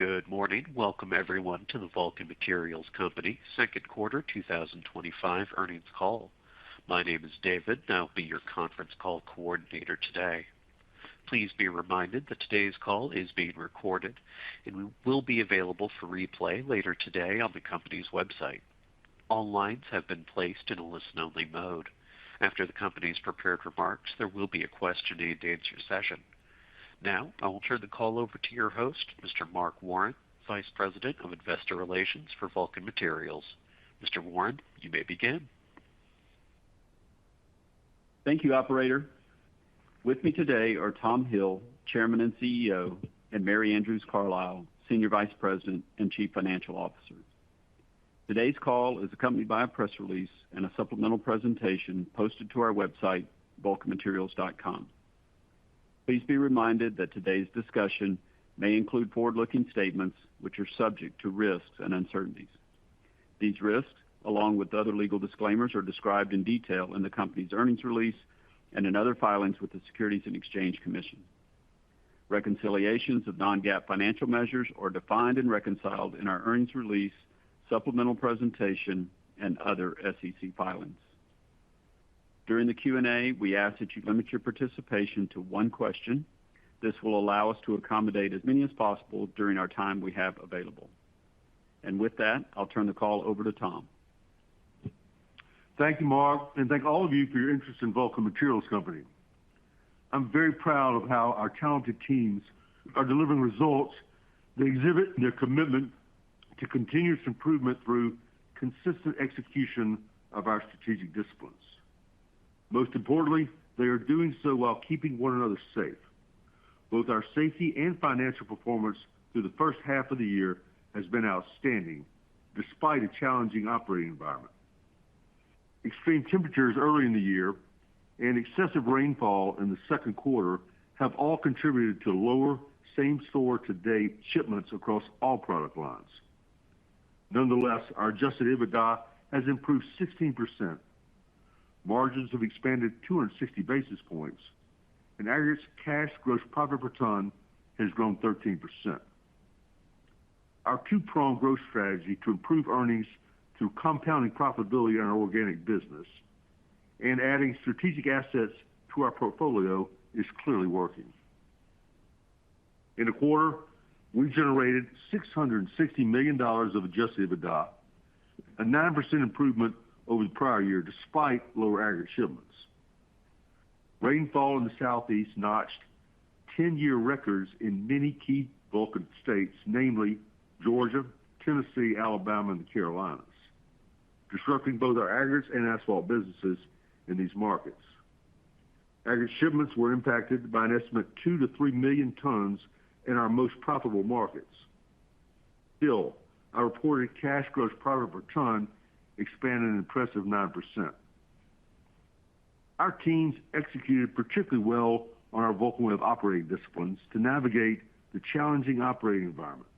Good morning. Welcome everyone to the Vulcan Materials Company second quarter 2025 earnings call. My name is David and I'll be your conference call coordinator today. Please be reminded that today's call is being recorded and will be available for replay later today on the company's website. All lines have been placed in a listen-only mode. After the company's prepared remarks, there will be a question and answer session. Now, I will turn the call over to your host, Mr. Mark Warren, Vice President of Investor Relations for Vulcan Materials. Mr. Warren, you may begin. Thank you, Operator. With me today are Tom Hill, Chairman and CEO, and Mary Andrews Carlisle, Senior Vice President and Chief Financial Officer. Today's call is accompanied by a press release and a supplemental presentation posted to our website, vulcanmaterials.com. Please be reminded that today's discussion may include forward-looking statements which are subject to risks and uncertainties. These risks, along with other legal disclaimers, are described in detail in the company's earnings release and in other filings with the Securities and Exchange Commission. Reconciliations of non-GAAP financial measures are defined and reconciled in our earnings release, supplemental presentation, and other SEC filings. During the Q&A, we ask that you limit your participation to one question. This will allow us to accommodate as many as possible during our time we have available. And with that, I'll turn the call over to Tom. Thank you, Mark, and thank all of you for your interest in Vulcan Materials Company. I'm very proud of how our talented teams are delivering results that exhibit their commitment to continuous improvement through consistent execution of our strategic disciplines. Most importantly, they are doing so while keeping one another safe. Both our safety and financial performance through the first half of the year has been outstanding, despite a challenging operating environment. Extreme temperatures early in the year and excessive rainfall in the second quarter have all contributed to lower same-store-to-date shipments across all product lines. Nonetheless, our adjusted EBITDA has improved 16%. Margins have expanded 260 basis points, and aggregates cash gross profit per ton has grown 13%. Our two-pronged growth strategy to improve earnings through compounding profitability in our organic business and adding strategic assets to our portfolio is clearly working. In a quarter, we generated $660 million of adjusted EBITDA, a 9% improvement over the prior year despite lower aggregate shipments. Rainfall in the Southeast notched 10-year records in many key Vulcan states, namely Georgia, Tennessee, Alabama, and the Carolinas, disrupting both our aggregates and asphalt businesses in these markets. Aggregate shipments were impacted by an estimate 2 to 3 million tons in our most profitable markets. Still, our reported cash gross profit per ton expanded an impressive 9%. Our teams executed particularly well on our Vulcan Way of operating disciplines to navigate the challenging operating environment,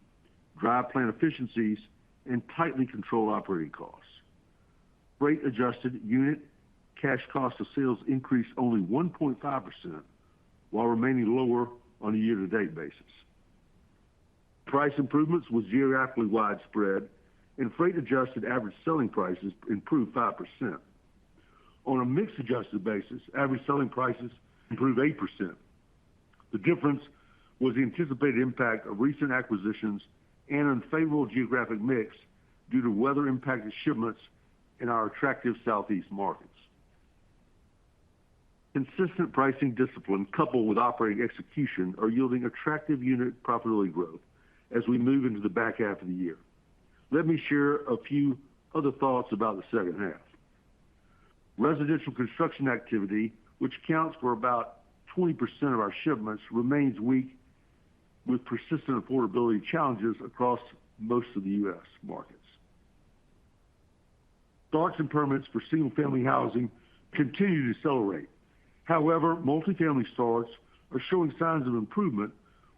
drive plant efficiencies, and tightly control operating costs. Freight-adjusted unit cash cost of sales increased only 1.5%, while remaining lower on a year-to-date basis. Price improvements was geographically widespread, and freight-adjusted average selling prices improved 5%. On a mix-adjusted basis, average selling prices improved 8%. The difference was the anticipated impact of recent acquisitions and unfavorable geographic mix due to weather-impacted shipments in our attractive Southeast markets. Consistent pricing discipline coupled with operating execution are yielding attractive unit profitability growth as we move into the back half of the year. Let me share a few other thoughts about the second half. Residential construction activity, which accounts for about 20% of our shipments, remains weak with persistent affordability challenges across most of the U.S. markets. Starts and permits for single-family housing continue to accelerate. However, multifamily starts are showing signs of improvement,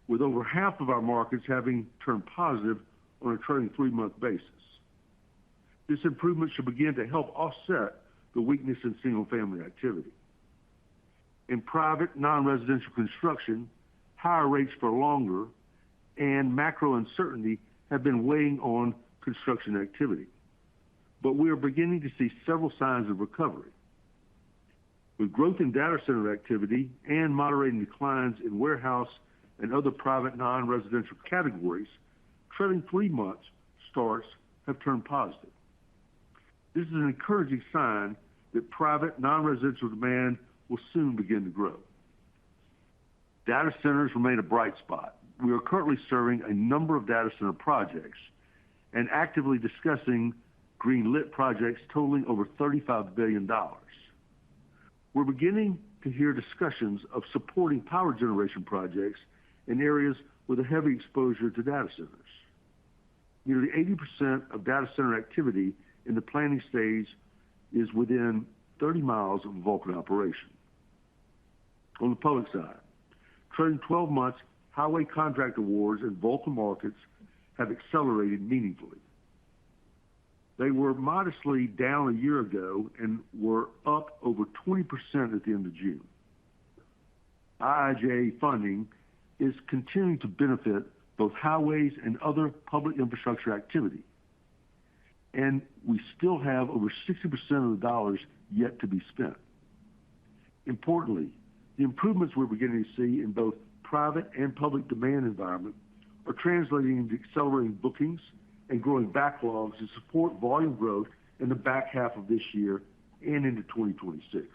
with over half of our markets having turned positive on a trailing 3-month basis. This improvement should begin to help offset the weakness in single-family activity. In private non-residential construction, higher rates for longer and macro uncertainty have been weighing on construction activity. But we are beginning to see several signs of recovery. With growth in data center activity and moderating declines in warehouse and other private non-residential categories, trailing 3 months starts have turned positive. This is an encouraging sign that private non-residential demand will soon begin to grow. Data centers remain a bright spot. We are currently serving a number of data center projects and actively discussing green-lit projects totaling over $35 billion. We're beginning to hear discussions of supporting power generation projects in areas with a heavy exposure to data centers. Nearly 80% of data center activity in the planning stage is within 30 miles of a Vulcan operation. On the public side, trailing 12 months highway contract awards in Vulcan markets have accelerated meaningfully. They were modestly down a year ago and were up over 20% at the end of June. IIJA funding is continuing to benefit both highways and other public infrastructure activity. And we still have over 60% of the dollars yet to be spent. Importantly, the improvements we're beginning to see in both private and public demand environment are translating into accelerating bookings and growing backlogs to support volume growth in the back half of this year and into 2026.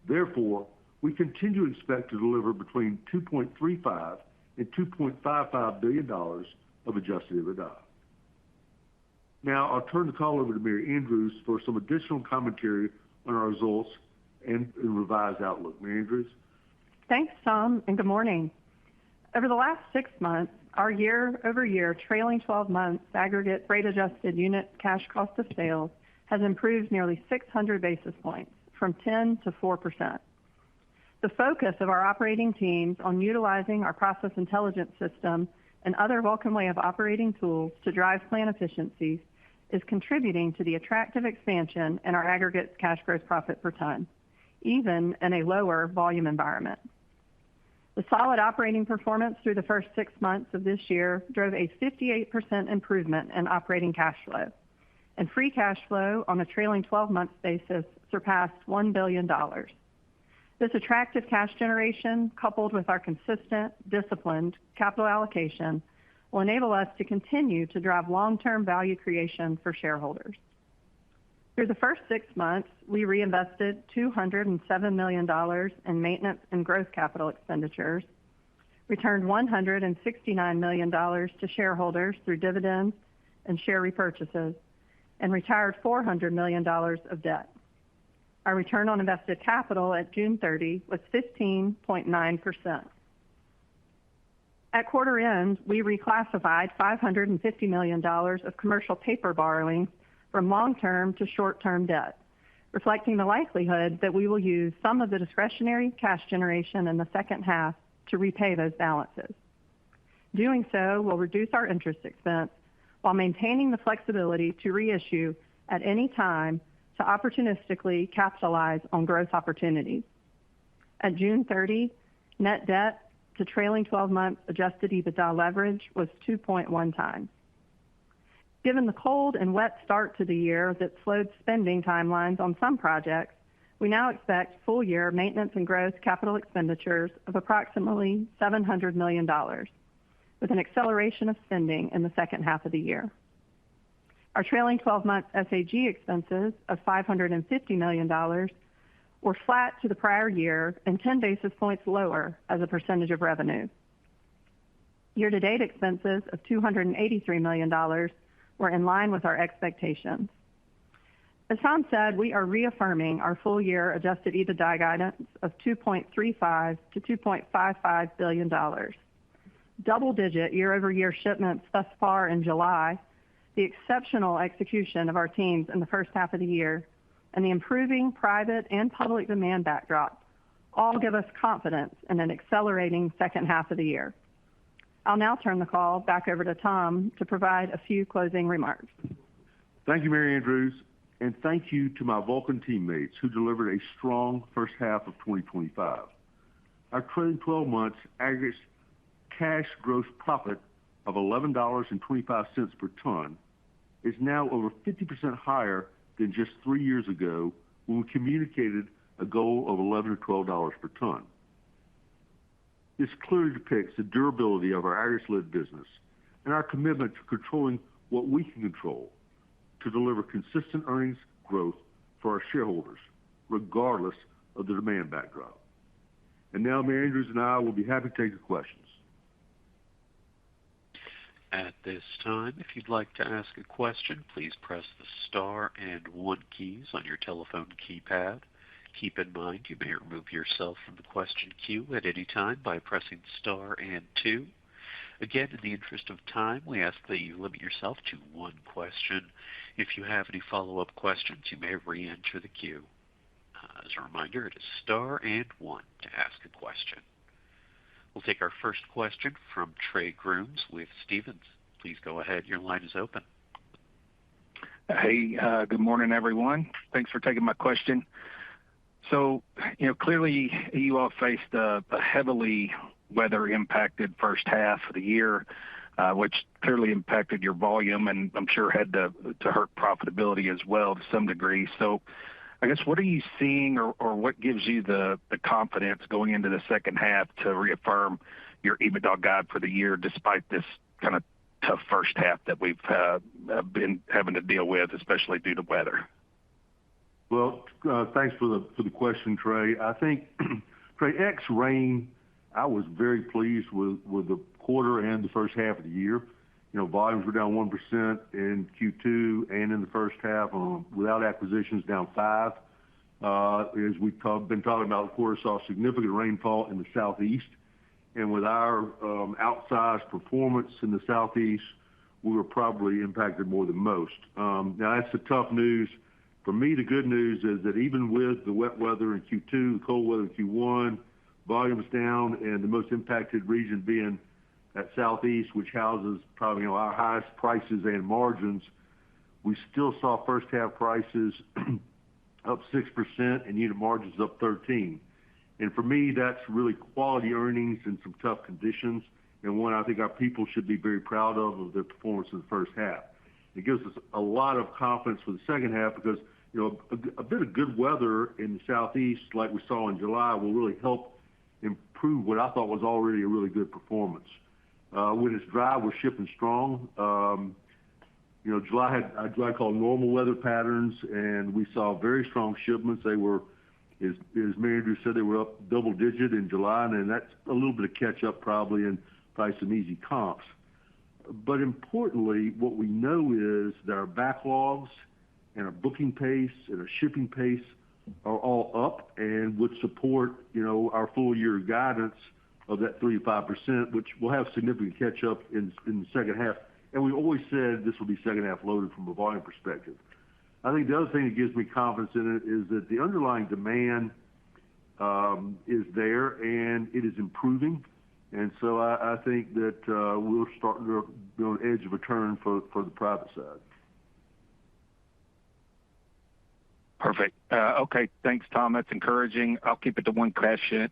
Therefore, we continue to expect to deliver between $2.35 and $2.55 billion of adjusted EBITDA. Now, I'll turn the call over to Mary Andrews for some additional commentary on our results and revised outlook. Mary Andrews? Thanks, Tom, and good morning. Over the last 6 months, our year-over-year trailing 12 months aggregate rate-adjusted unit cash cost of sales has improved nearly 600 basis points, from 10 to 4%. The focus of our operating teams on utilizing our process intelligence system and other Vulcan way of operating tools to drive plant efficiencies is contributing to the attractive expansion in our aggregate cash gross profit per ton, even in a lower volume environment. The solid operating performance through the first 6 months of this year drove a 58% improvement in operating cash flow, and free cash flow on a trailing 12-month basis surpassed $1 billion. This attractive cash generation, coupled with our consistent, disciplined capital allocation, will enable us to continue to drive long-term value creation for shareholders. Through the first 6 months, we reinvested $207 million in maintenance and growth capital expenditures, returned $169 million to shareholders through dividends and share repurchases, and retired $400 million of debt. Our return on invested capital at June 30 was 15.9%. At quarter end, we reclassified $550 million of commercial paper borrowings from long-term to short-term debt, reflecting the likelihood that we will use some of the discretionary cash generation in the second half to repay those balances. Doing so will reduce our interest expense while maintaining the flexibility to reissue at any time to opportunistically capitalize on growth opportunities. At June 30, net debt to trailing 12-month adjusted EBITDA leverage was 2.1 times. Given the cold and wet start to the year that slowed spending timelines on some projects, we now expect full-year maintenance and growth capital expenditures of approximately $700 million, with an acceleration of spending in the second half of the year. Our trailing 12-month SAG expenses of $550 million were flat to the prior year and 10 basis points lower as a percentage of revenue. Year-to-date expenses of $283 million were in line with our expectations. As Tom said, we are reaffirming our full-year adjusted EBITDA guidance of $2.35 to $2.55 billion. Double-digit year-over-year shipments thus far in July, the exceptional execution of our teams in the first half of the year, and the improving private and public demand backdrop all give us confidence in an accelerating second half of the year. I'll now turn the call back over to Tom to provide a few closing remarks. Thank you, Mary Andrews, and thank you to my Vulcan teammates who delivered a strong first half of 2025. Our trailing 12 months aggregate cash gross profit of $11.25 per ton is now over 50% higher than just 3 years ago when we communicated a goal of $11 or $12 per ton. This clearly depicts the durability of our aggregates-led business and our commitment to controlling what we can control to deliver consistent earnings growth for our shareholders, regardless of the demand backdrop. And now Mary Andrews and I will be happy to take your questions. At this time, if you'd like to ask a question, please press the star and 1 keys on your telephone keypad. Keep in mind you may remove yourself from the question queue at any time by pressing star and 2. Again, in the interest of time, we ask that you limit yourself to 1 question. If you have any follow-up questions, you may re-enter the queue. As a reminder, it is star and 1 to ask a question. We'll take our first question from Trey Grooms with Stephens. Please go ahead. Your line is open. Hey, good morning, everyone. Thanks for taking my question. So, clearly you all faced a heavily weather-impacted first half of the year, which clearly impacted your volume and I'm sure had to hurt profitability as well to some degree. So I guess what are you seeing or what gives you the confidence going into the second half to reaffirm your EBITDA guide for the year despite this kind of tough first half that we've been having to deal with, especially due to weather? Well, thanks for the question, Trey. I think, Trey, ex rain, I was very pleased with the quarter and the first half of the year. Volumes were down 1% in Q2 and in the first half, without acquisitions down 5%. As we've been talking about, of course, saw significant rainfall in the southeast. And with our outsized performance in the southeast, we were probably impacted more than most. Now, that's the tough news. For me, the good news is that even with the wet weather in Q2, the cold weather in Q1, volumes down, and the most impacted region being that southeast, which houses probably our highest prices and margins, we still saw first half prices up 6% and unit margins up 13%. And for me, that's really quality earnings in some tough conditions, and one I think our people should be very proud of their performance in the first half. It gives us a lot of confidence for the second half because a bit of good weather in the southeast, like we saw in July, will really help improve what I thought was already a really good performance. When it's dry, we're shipping strong. July had what I call normal weather patterns, and we saw very strong shipments. They were, as Mary Andrews said, they were up double digit in July, and that's a little bit of catch up probably and probably some easy comps. But importantly, what we know is that our backlogs and our booking pace and our shipping pace are all up and would support, our full year guidance of that 3 to 5%, which will have significant catch up in the second half. And we always said this will be second half loaded from a volume perspective. I think the other thing that gives me confidence in it is that the underlying demand is there and it is improving. And so I think that we'll start to be on the edge of a turn for the private side. Perfect. Okay, thanks, Tom. That's encouraging. I'll keep it to 1 question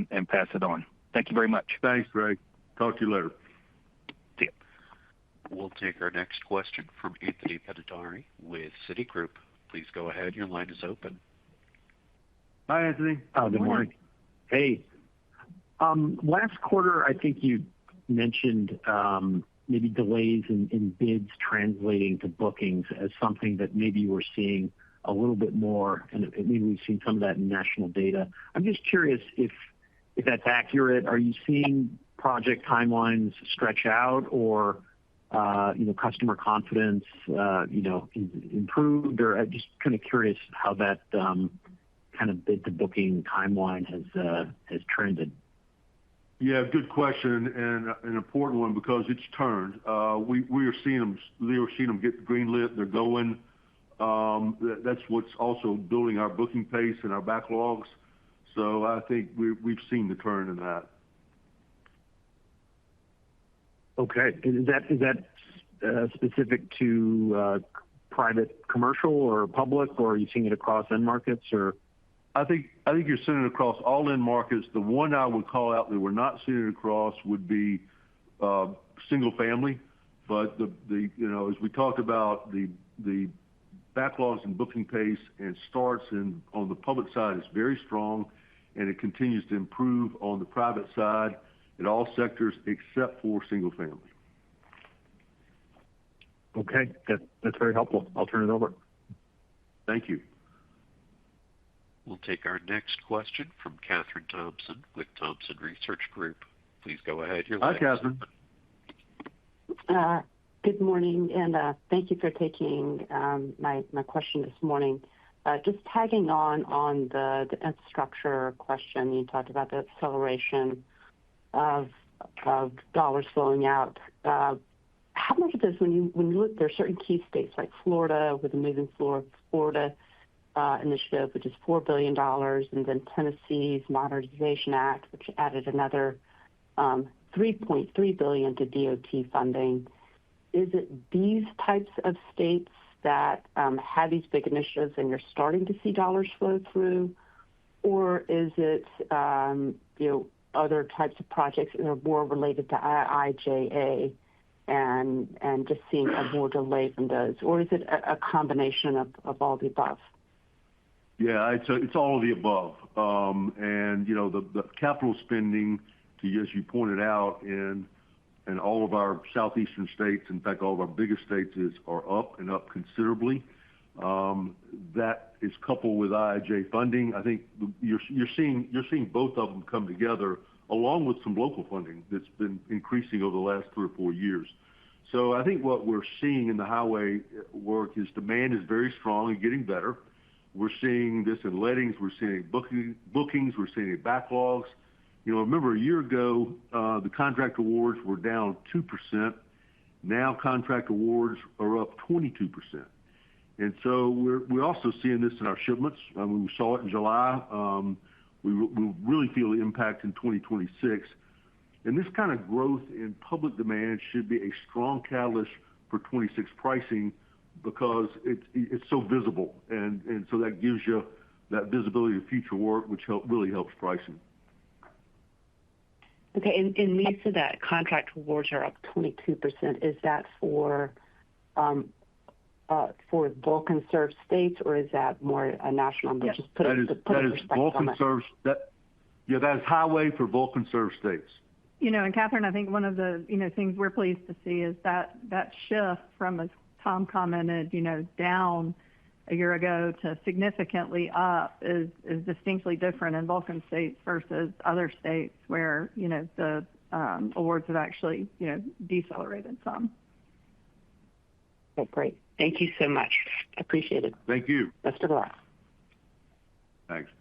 and pass it on. Thank you very much. Thanks, Greg. Talk to you later. See you. We'll take our next question from Anthony Pedadari with Citigroup. Please go ahead. Your line is open. Hi, Anthony. Good morning. Hey. Last quarter, I think you mentioned maybe delays in bids translating to bookings as something that maybe you were seeing a little bit more, and maybe we've seen some of that in national data. I'm just curious if that's accurate. Are you seeing project timelines stretch out or, customer confidence, improved? Or I'm just kind of curious how that kind of bid to booking timeline has trended. Yeah, good question and an important one because it's turned. We are seeing them get greenlit. They're going. That's what's also building our booking pace and our backlogs. So I think we've seen the turn in that. Okay. Is that specific to private commercial or public, or are you seeing it across end markets? Or I think you're seeing it across all end markets. The one I would call out that we're not seeing it across would be single family. But the as we talked about, the backlogs and booking pace and starts on the public side is very strong, and it continues to improve on the private side in all sectors except for single family. Okay, that's very helpful. I'll turn it over. Thank you. We'll take our next question from Catherine Thompson with Thompson Research Group. Please go ahead. Hi, Catherine. Good morning, and thank you for taking my question this morning. Just tagging on the infrastructure question, you talked about the acceleration of dollars flowing out. How much of this, when you look, there are certain key states like Florida with the Moving Florida initiative, which is $4 billion, and then Tennessee's Modernization Act, which added another $3.3 billion to DOT funding. Is it these types of states that have these big initiatives and you're starting to see dollars flow through, or is it other types of projects that are more related to IIJA and just seeing a more delay from those, or is it a combination of all the above? Yeah, it's all of the above. The capital spending, as you pointed out, in all of our southeastern states, in fact, all of our biggest states are up and up considerably. That is coupled with IIJ funding. I think you're seeing both of them come together, along with some local funding that's been increasing over the last 3 or 4 years. So I think what we're seeing in the highway work is demand is very strong and getting better. We're seeing this in lettings. We're seeing bookings. We're seeing backlogs. Remember a year ago, the contract awards were down 2%. Now contract awards are up 22%. And so we're also seeing this in our shipments. We saw it in July. We'll really feel the impact in 2026. And this kind of growth in public demand should be a strong catalyst for 26 pricing because it's so visible. And so that gives you that visibility of future work, which really helps pricing. Okay, and you said that contract awards are up 22%. Is that for Vulcan served states, or is that more a national number? Yes. Just put that is Vulcan served. That is highway for Vulcan served states. And Catherine, I think one of the things we're pleased to see is that shift from, as Tom commented, down a year ago to significantly up is distinctly different in Vulcan states versus other states where the awards have actually decelerated some. Okay, great. Thank you so much. Appreciate it. Thank you. Best of luck. Thanks.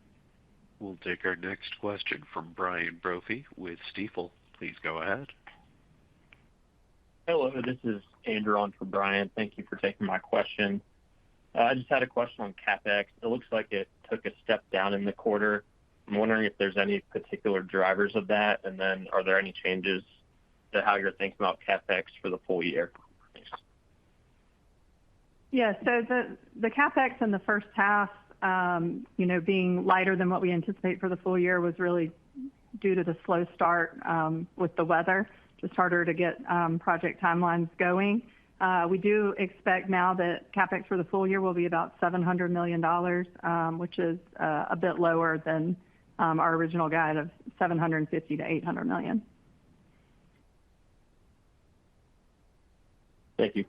We'll take our next question from Brian Brophy with Stifel. Please go ahead. Hello, this is Andrew on for Brian. Thank you for taking my question. I just had a question on CapEx. It looks like it took a step down in the quarter. I'm wondering if there's any particular drivers of that, and then are there any changes to how you're thinking about CapEx for the full year? Thanks. Yeah, so the CapEx in the first half, being lighter than what we anticipate for the full year was really due to the slow start with the weather, just harder to get project timelines going. We do expect now that CapEx for the full year will be about $700 million, which is a bit lower than our original guide of $750 to $800 million. Thank you.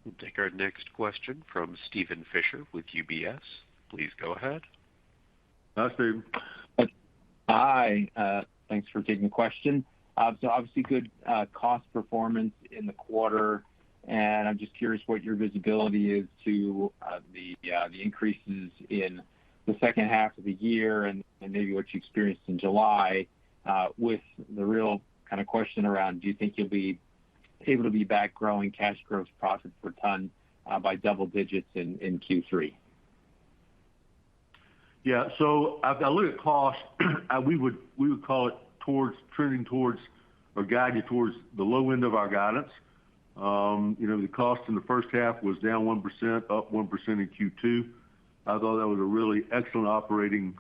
We'll take our next question from Steven Fisher with UBS. Please go ahead. Hi, Steve. Hi. Thanks for taking the question. So obviously good cost performance in the quarter, and I'm just curious what your visibility is to the increases in the second half of the year and maybe what you experienced in July, with the real kind of question around, do you think you'll be able to be back growing cash gross profit per ton by double digits in Q3? Yeah, so I look at cost, we would call it trending towards or guide you towards the low end of our guidance. The cost in the first half was down 1%, up 1% in Q2. I thought that was a really excellent operating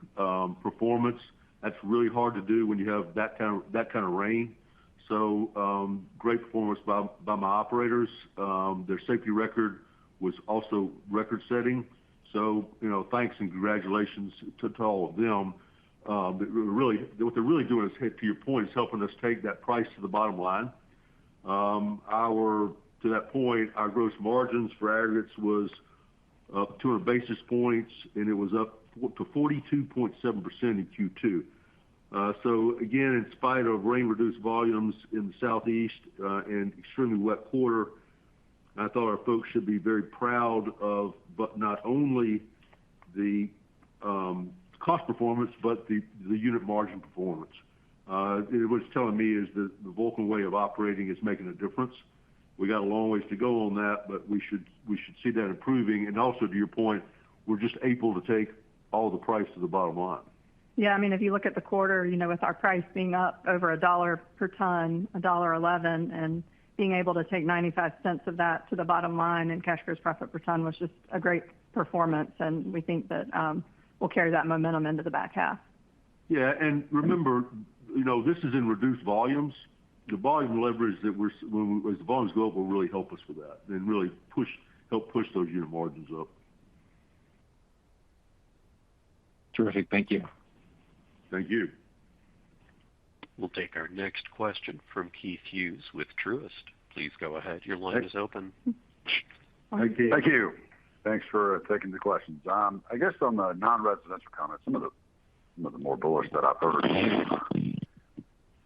performance. That's really hard to do when you have that kind of rain. So great performance by my operators. Their safety record was also record-setting. So thanks and congratulations to all of them. What they're really doing is, to your point, is helping us take that price to the bottom line. To that point, our gross margins for aggregates was up 200 basis points, and it was up to 42.7% in Q2. So again, in spite of rain-reduced volumes in the southeast and extremely wet quarter, I thought our folks should be very proud of, but not only the cost performance, but the unit margin performance. What it's telling me is that the Vulcan way of operating is making a difference. We got a long ways to go on that, but we should see that improving. And also, to your point, we're just able to take all the price to the bottom line. Yeah, I mean, if you look at the quarter, with our price being up over $1 per ton, $1.11, and being able to take 95 cents of that to the bottom line and cash gross profit per ton was just a great performance, and we think that we'll carry that momentum into the back half. Yeah, and remember, this is in reduced volumes. The volume leverage that as the volumes go up will really help us with that and really help push those unit margins up. Terrific. Thank you. Thank you. We'll take our next question from Keith Hughes with Truist. Please go ahead. Your line is open. Thank you. Thanks for taking the questions. I guess on the non-residential comments, some of the more bullish that I've heard.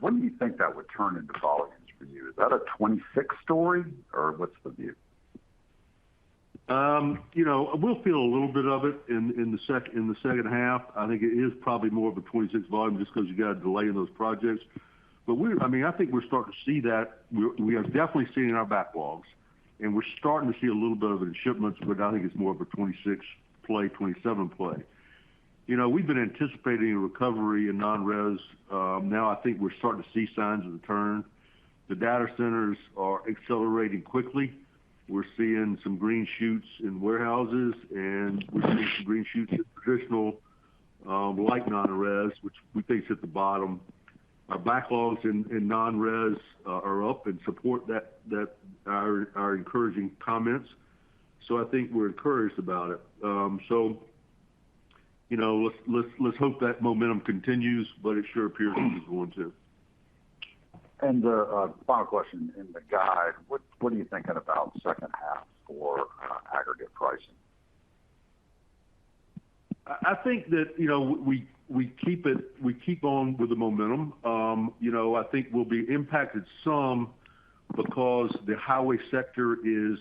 When do you think that would turn into volumes for you? Is that a 26 story, or what's the view? We'll feel a little bit of it in the second half. I think it is probably more of a 26 volume just because you got a delay in those projects. But I think we're starting to see that. We are definitely seeing it in our backlogs, and we're starting to see a little bit of it in shipments, but I think it's more of a 26 play, 27 play. We've been anticipating a recovery in non-res. Now I think we're starting to see signs of the turn. The data centers are accelerating quickly. We're seeing some green shoots in warehouses, and we're seeing some green shoots in traditional like non-res, which we think is at the bottom. Our backlogs in non-res are up and support that our encouraging comments. So I think we're encouraged about it. Let's hope that momentum continues, but it sure appears it's going to. And the final question in the guide, what are you thinking about second half for aggregate pricing? I think that we keep on with the momentum. I think we'll be impacted some because the highway sector is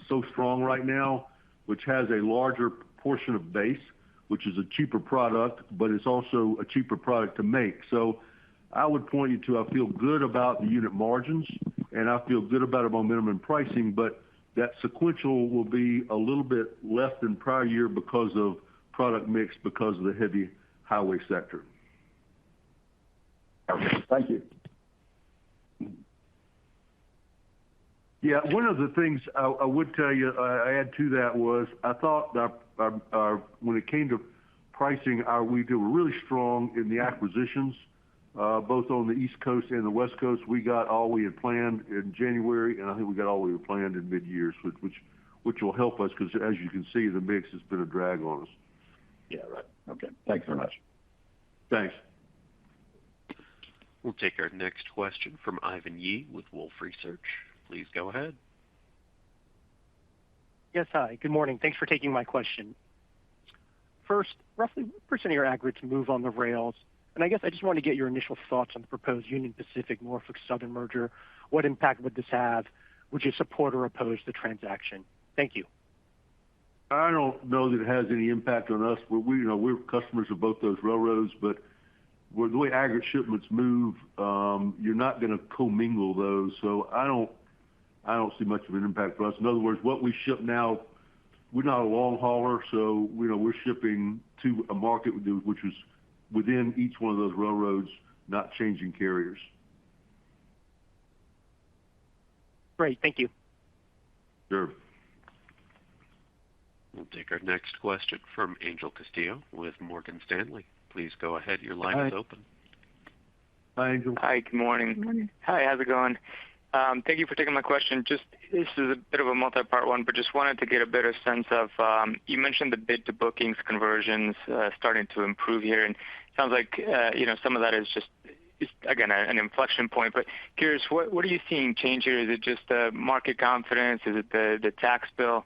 so strong right now, which has a larger portion of base, which is a cheaper product, but it's also a cheaper product to make. So I would point you to, I feel good about the unit margins, and I feel good about our momentum in pricing, but that sequential will be a little bit less than prior year because of product mix, because of the heavy highway sector. Okay, thank you. Yeah, one of the things I would tell you, I add to that was I thought that when it came to pricing, we were really strong in the acquisitions, both on the East Coast and the West Coast. We got all we had planned in January, and I think we got all we had planned in mid-year, which will help us because, as you can see, the mix has been a drag on us. Yeah, right. Okay. Thanks very much. Thanks. We'll take our next question from Ivan Yi with Wolfe Research. Please go ahead. Yes, hi. Good morning. Thanks for taking my question. First, roughly what percent of your aggregates move on the rails? And I guess I just want to get your initial thoughts on the proposed Union Pacific Norfolk Southern merger. What impact would this have? Would you support or oppose the transaction? Thank you. I don't know that it has any impact on us. We're customers of both those railroads, but the way aggregate shipments move, you're not going to commingle those. So I don't see much of an impact for us. In other words, what we ship now, we're not a long hauler, so we're shipping to a market which is within each one of those railroads, not changing carriers. Great, thank you. Sure. We'll take our next question from Angel Castillo with Morgan Stanley. Please go ahead. Your line is open. Hi, Angel. Hi, good morning. Good morning. Hi, how's it going? Thank you for taking my question. This is a bit of a multi-part one, but just wanted to get a better sense of, you mentioned the bid to bookings conversions starting to improve here, and it sounds like, some of that is just, again, an inflection point, but curious, what are you seeing change here? Is it just market confidence? Is it the tax bill?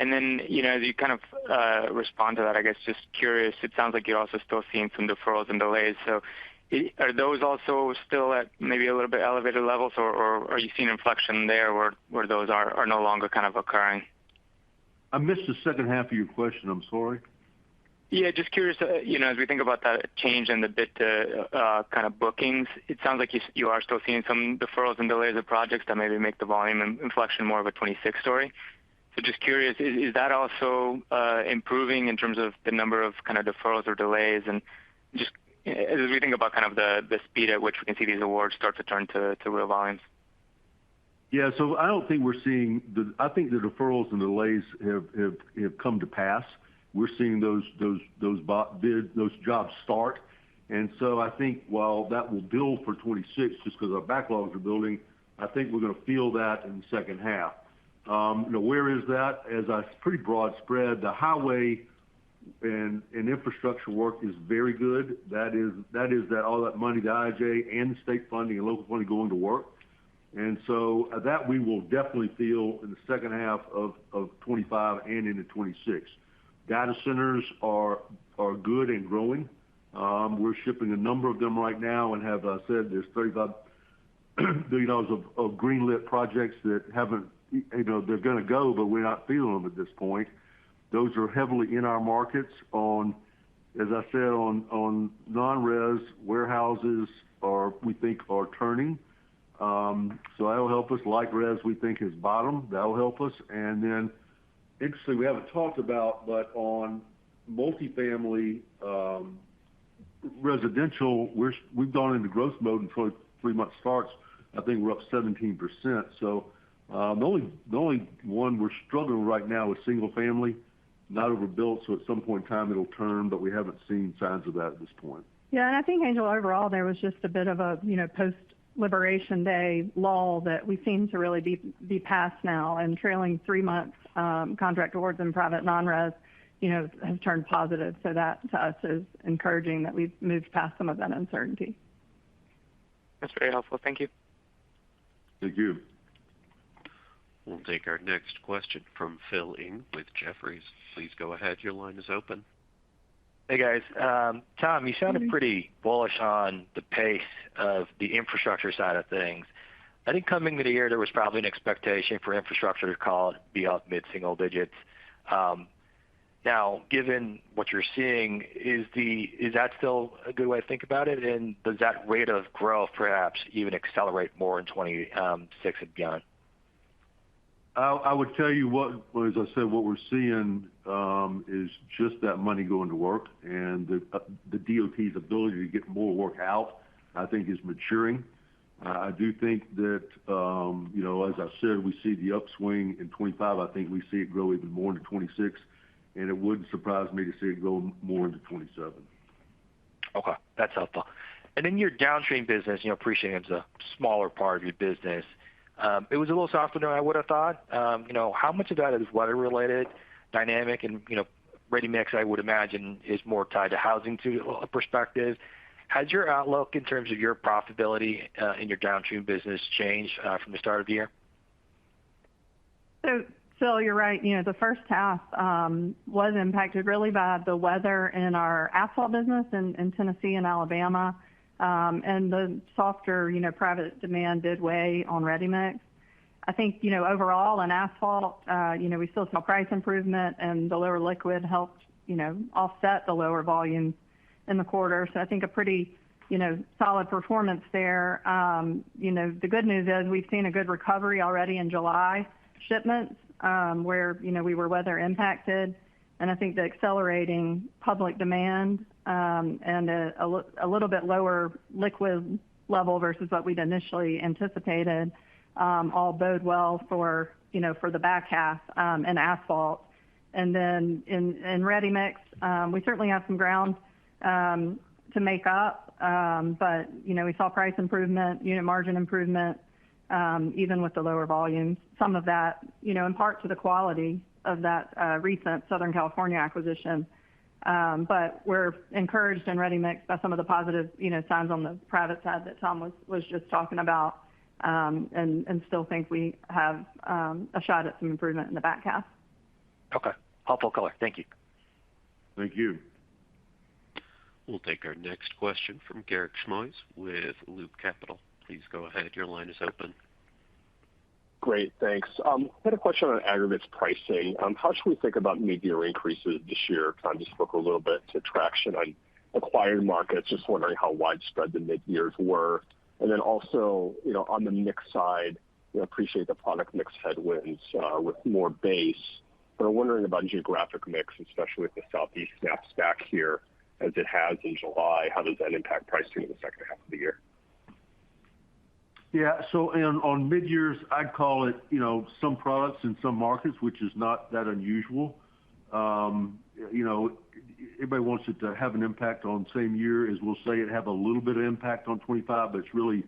And then, as you kind of respond to that, I guess just curious, it sounds like you're also still seeing some deferrals and delays. So are those also still at maybe a little bit elevated levels, or are you seeing inflection there where those are no longer kind of occurring? I missed the second half of your question. I'm sorry. Yeah, just curious, as we think about that change in the bid to kind of bookings, it sounds like you are still seeing some deferrals and delays of projects that maybe make the volume inflection more of a 26 story. So just curious, is that also improving in terms of the number of kind of deferrals or delays? And just as we think about kind of the speed at which we can see these awards start to turn to real volumes. Yeah, so I don't think we're seeing I think the deferrals and delays have come to pass. We're seeing those jobs start. And so I think while that will build for 26, just because our backlogs are building, I think we're going to feel that in the second half. Where is that? As a pretty broad spread, the highway and infrastructure work is very good. That is all that money, the IIJ and the state funding and local funding going to work. And so that we will definitely feel in the second half of 25 and into 26. Data centers are good and growing. We're shipping a number of them right now and have said there's $35 billion of greenlit projects that haven't, they're going to go, but we're not feeling them at this point. Those are heavily in our markets on, as I said, on non-res warehouses we think are turning. So that'll help us. Light res we think has bottomed. That'll help us. And then, interestingly, we haven't talked about, but on multifamily residential, we've gone into growth mode until 3 months starts. I think we're up 17%. So the only one we're struggling right now is single family, not overbuilt. So at some point in time it'll turn, but we haven't seen signs of that at this point. Yeah, and I think, Angel, overall there was just a bit of a post-Liberation Day lull that we seem to really be past now, and trailing 3 months contract awards in private non-res, have turned positive. So that to us is encouraging that we've moved past some of that uncertainty. That's very helpful. Thank you. Thank you. We'll take our next question from Phil Ng with Jefferies. Please go ahead. Your line is open. Hey, guys. Tom, you sounded pretty bullish on the pace of the infrastructure side of things. I think coming into the year, there was probably an expectation for infrastructure to be up mid-single digits. Now, given what you're seeing, is that still a good way to think about it? And does that rate of growth perhaps even accelerate more in 26 and beyond? I would tell you as I said, what we're seeing is just that money going to work, and the DOT's ability to get more work out, I think, is maturing. I do think that, as I said, we see the upswing in 25. I think we see it grow even more into 26, and it wouldn't surprise me to see it go more into 27. Okay, that's helpful. And in your downstream business, appreciating it's a smaller part of your business, it was a little softer than I would have thought. How much of that is weather-related dynamic? And, ready mix, I would imagine, is more tied to housing to a perspective. Has your outlook in terms of your profitability in your downstream business changed from the start of the year? So, Phil, you're right. The first half was impacted really by the weather in our asphalt business in Tennessee and Alabama. And the softer, private demand did weigh on ready mix. I think, overall in asphalt, we still saw price improvement, and the lower liquid helped, offset the lower volumes in the quarter. So I think a pretty, solid performance there. The good news is we've seen a good recovery already in July shipments, where, we were weather impacted. And I think the accelerating public demand and a little bit lower liquid level versus what we'd initially anticipated all bode well for the back half in asphalt. And then in ready mix, we certainly have some ground to make up, but we saw price improvement, unit margin improvement, even with the lower volumes. Some of that, in part to the quality of that recent Southern California acquisition. But we're encouraged in ready mix by some of the positive, signs on the private side that Tom was just talking about, and still think we have a shot at some improvement in the back half. Okay. Helpful color. Thank you. Thank you. We'll take our next question from Garik Shmois with Loop Capital. Please go ahead. Your line is open. Great, thanks. I had a question on aggregates pricing. How should we think about mid-year increases this year? Kind of just spoke a little bit to traction on acquired markets. Just wondering how widespread the mid-years were. And then also, on the mix side, appreciate the product mix headwinds with more base. But I'm wondering about geographic mix, especially if the Southeast snaps back here as it has in July. How does that impact pricing in the second half of the year? Yeah, so on mid-years, I'd call it, some products in some markets, which is not that unusual. Everybody wants it to have an impact on same year, as we'll say it have a little bit of impact on 25, but it's really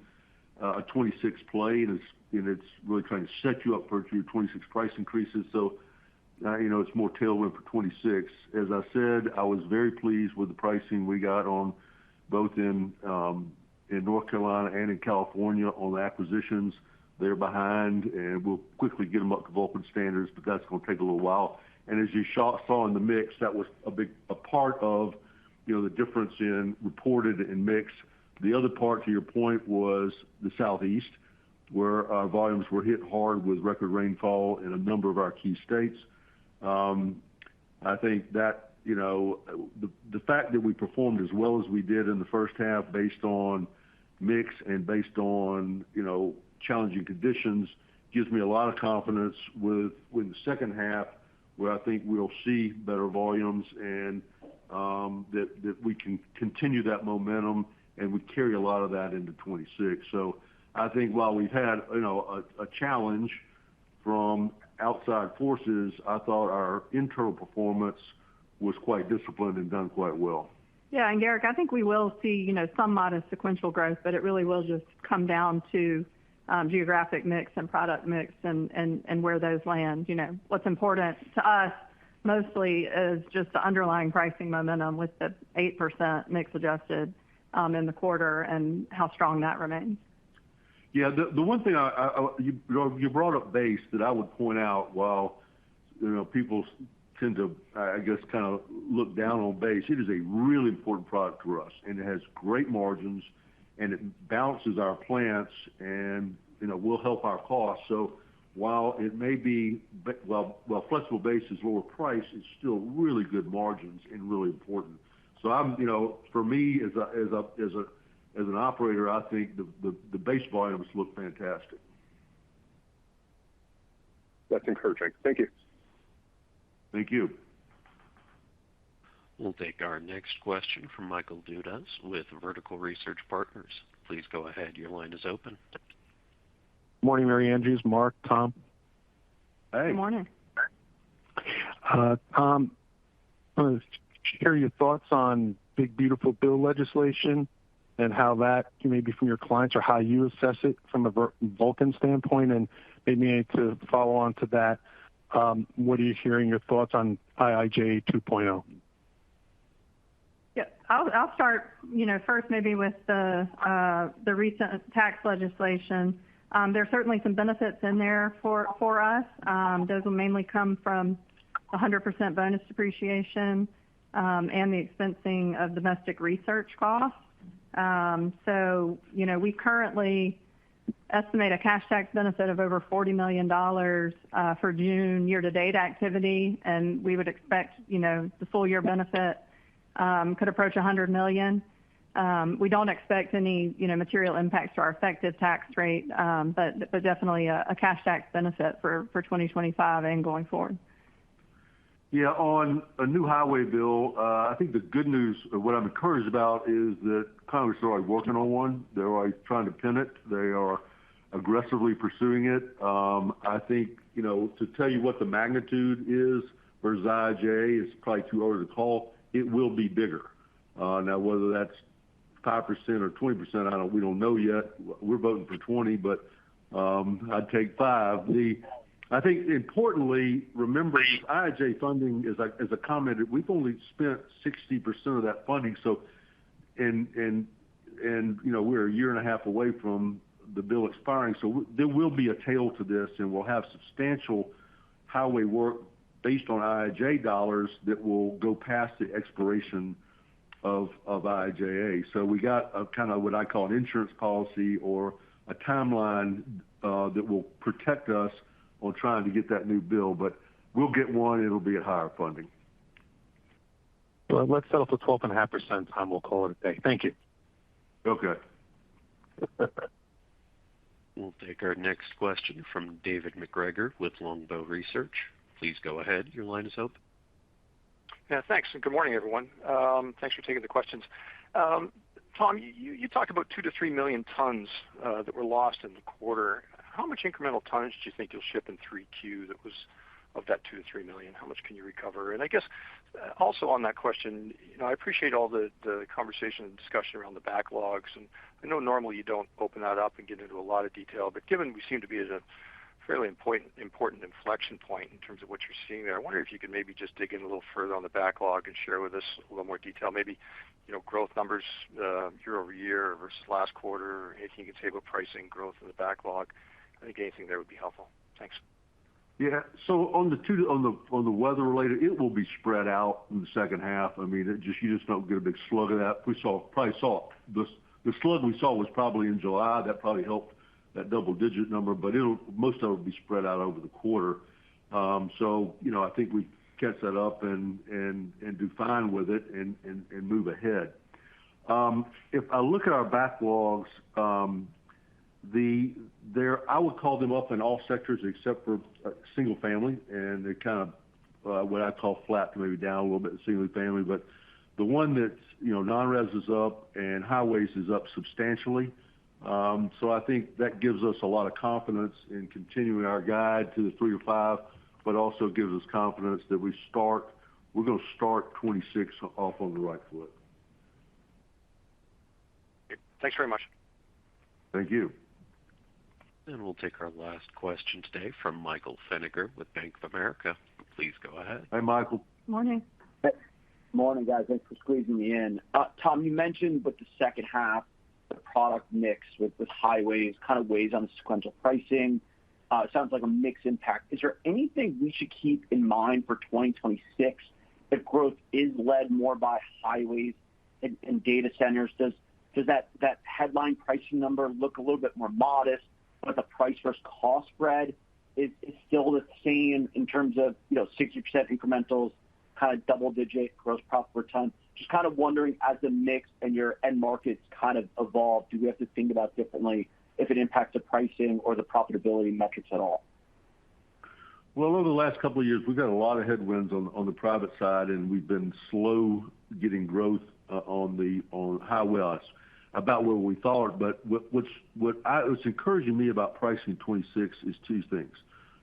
a 26 play, and it's really trying to set you up for your 26 price increases. So, it's more tailwind for 26. As I said, I was very pleased with the pricing we got on both in North Carolina and in California on the acquisitions. They're behind, and we'll quickly get them up to Vulcan standards, but that's going to take a little while. And as you saw in the mix, that was a part of, the difference in reported and mix. The other part, to your point, was the Southeast, where our volumes were hit hard with record rainfall in a number of our key states. I think that, the fact that we performed as well as we did in the first half based on mix and based on, challenging conditions gives me a lot of confidence with the second half, where I think we'll see better volumes and that we can continue that momentum, and we carry a lot of that into 26. So I think while we've had, a challenge from outside forces, I thought our internal performance was quite disciplined and done quite well. Yeah, and Garik, I think we will see, some modest sequential growth, but it really will just come down to geographic mix and product mix and where those land. What's important to us mostly is just the underlying pricing momentum with the 8% mix adjusted in the quarter and how strong that remains. Yeah, the one thing you brought up base that I would point out, while people tend to, I guess, kind of look down on base, it is a really important product for us, and it has great margins, and it balances our plants, and will help our costs. So while it may be flexible base is lower price, it's still really good margins and really important. So I'm for me as an operator, I think the base volumes look fantastic. That's encouraging. Thank you. Thank you. We'll take our next question from Michael Dudas with Vertical Research Partners. Please go ahead. Your line is open. Morning, Mary Andrews, Mark, Tom. Hey. Good morning. Tom, I want to share your thoughts on Big Beautiful Bill legislation and how that, maybe from your clients, or how you assess it from a Vulcan standpoint, and maybe to follow on to that, what are you hearing your thoughts on IIJA 2.0? Yeah, I'll start, first maybe with the recent tax legislation. There's certainly some benefits in there for us. Those will mainly come from 100% bonus depreciation and the expensing of domestic research costs. So, we currently estimate a cash tax benefit of over $40 million for June year-to-date activity, and we would expect, the full year benefit could approach $100 million. We don't expect any, material impacts to our effective tax rate, but definitely a cash tax benefit for 2025 and going forward. Yeah, on a new highway bill, I think the good news, or what I'm encouraged about, is that Congress is already working on one. They're already trying to pin it. They are aggressively pursuing it. I think, to tell you what the magnitude is versus IIJA, it's probably too early to call. It will be bigger. Now, whether that's 5% or 20%, we don't know yet. We're voting for 20, but I'd take 5. I think importantly, remember IIJ funding, as I commented, we've only spent 60% of that funding. So, and we're a year and a half away from the bill expiring. So there will be a tail to this, and we'll have substantial highway work based on IIJ dollars that will go past the expiration of IIJA. So we got a kind of what I call an insurance policy or a timeline that will protect us on trying to get that new bill, but we'll get one. It'll be at higher funding. Well, let's settle for 12.5%, Tom. We'll call it a day. Thank you. Okay. We'll take our next question from David McGregor with Longbow Research. Please go ahead. Your line is open. Yeah, thanks. And good morning, everyone. Thanks for taking the questions. Tom, you talked about 2 to 3 million tons that were lost in the quarter. How much incremental tonnage do you think you'll ship in 3Q that was of that 2 to 3 million? How much can you recover? And I guess also on that question, I appreciate all the conversation and discussion around the backlogs. And I know normally you don't open that up and get into a lot of detail, but given we seem to be at a fairly important inflection point in terms of what you're seeing there, I wonder if you could maybe just dig in a little further on the backlog and share with us a little more detail, maybe growth numbers year over year versus last quarter, or anything you can say about pricing growth in the backlog. I think anything there would be helpful. Thanks. Yeah. So on the weather related, it will be spread out in the second half. I mean, you just don't get a big slug of that. We probably saw the slug we saw was probably in July. That probably helped that double-digit number, but most of it will be spread out over the quarter. So I think we catch that up and do fine with it and move ahead. If I look at our backlogs, I would call them up in all sectors except for single family, and they're kind of what I call flat to maybe down a little bit in single family. But the one that's non-res is up and highways is up substantially. So I think that gives us a lot of confidence in continuing our guide to the 3 to 5, but also gives us confidence that we're going to start 26 off on the right foot. Thanks very much. Thank you. And we'll take our last question today from Michael Feniger with Bank of America. Please go ahead. Hi, Michael. Morning. Morning, guys. Thanks for squeezing me in. Tom, you mentioned with the second half, the product mix with highways kind of weighs on the sequential pricing. It sounds like a mixed impact. Is there anything we should keep in mind for 2026 if growth is led more by highways and data centers? Does that headline pricing number look a little bit more modest, but the price versus cost spread is still the same in terms of 60% incrementals, kind of double-digit gross profit per ton? Just kind of wondering, as the mix and your end markets kind of evolve, do we have to think about differently if it impacts the pricing or the profitability metrics at all? Well, over the last couple of years, we've got a lot of headwinds on the private side, and we've been slow getting growth on highways about where we thought. But what's encouraging me about pricing 26 is 2 things.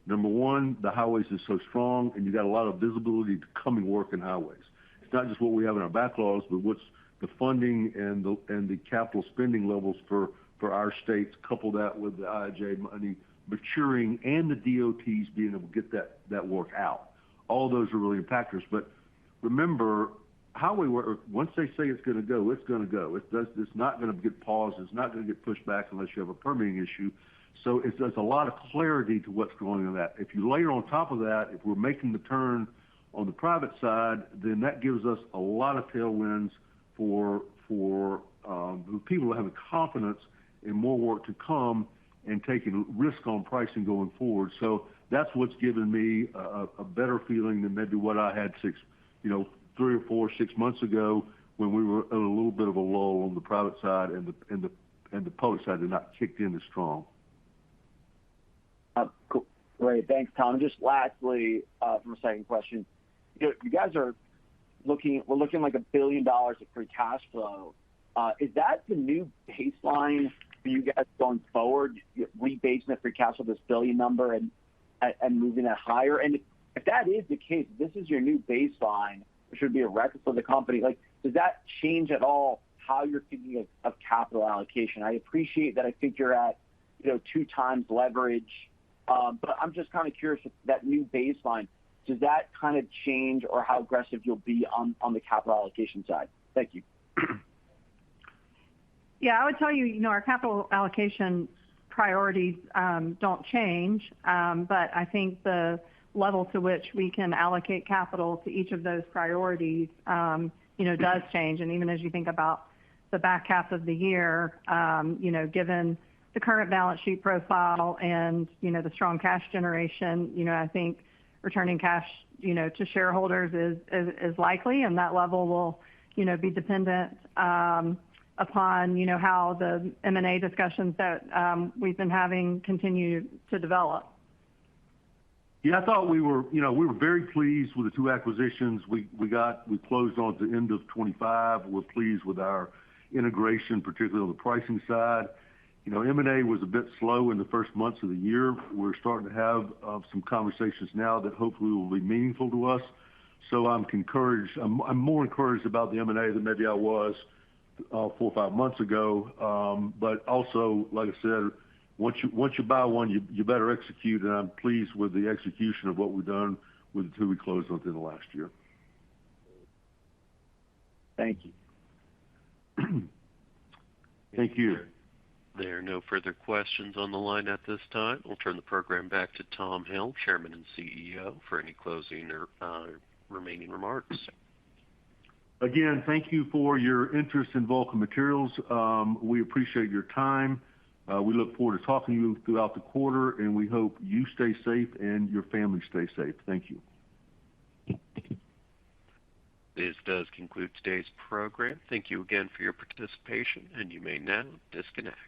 Number one, the highways is so strong, and you got a lot of visibility to coming work in highways. It's not just what we have in our backlogs, but what's the funding and the capital spending levels for our states. Couple that with the IIJ money maturing and the DOTs being able to get that work out. All those are really factors. But remember, highway work, once they say it's going to go, it's going to go. It's not going to get paused. It's not going to get pushed back unless you have a permitting issue. So there's a lot of clarity to what's going on that. If you layer on top of that, if we're making the turn on the private side, then that gives us a lot of tailwinds for people having confidence in more work to come and taking risk on pricing going forward. So that's what's given me a better feeling than maybe what I had 3 or 4, 6 months ago when we were at a little bit of a lull on the private side and the public side had not kicked in as strong. Cool. Great. Thanks, Tom. Just lastly, from a second question, you guys we're looking like $1 billion of free cash flow. Is that the new baseline for you guys going forward, rebasing the free cash flow, this billion number and moving that higher? And If that is the case, this is your new baseline, which should be a record for the company. Like, does that change at all how you're thinking of capital allocation? I appreciate that. I think you're at 2x leverage, but I'm just kind of curious if that new baseline, does that kind of change or how aggressive you'll be on the capital allocation side? Thank you. Yeah, I would tell you, our capital allocation priorities don't change, but I think the level to which we can allocate capital to each of those priorities, does change. And even as you think about the back half of the year, given the current balance sheet profile and, the strong cash generation, I think returning cash, to shareholders is likely, and that level will, be dependent upon, how the M&A discussions that we've been having continue to develop. Yeah, I thought we were very pleased with the two acquisitions we closed on at the end of 25. We're pleased with our integration, particularly on the pricing side. M&A was a bit slow in the first months of the year. We're starting to have some conversations now that hopefully will be meaningful to us. So I'm encouraged. I'm more encouraged about the M&A than maybe I was 4 or 5 months ago. But also, like I said, once you buy one, you better execute, and I'm pleased with the execution of what we've done with the two we closed on in the last year. Thank you. Thank you. There are no further questions on the line at this time. We'll turn the program back to Tom Hill, Chairman and CEO, for any closing or remaining remarks. Again, thank you for your interest in Vulcan Materials. We appreciate your time. We look forward to talking to you throughout the quarter, and we hope you stay safe and your family stay safe. Thank you. This does conclude today's program. Thank you again for your participation, and you may now disconnect.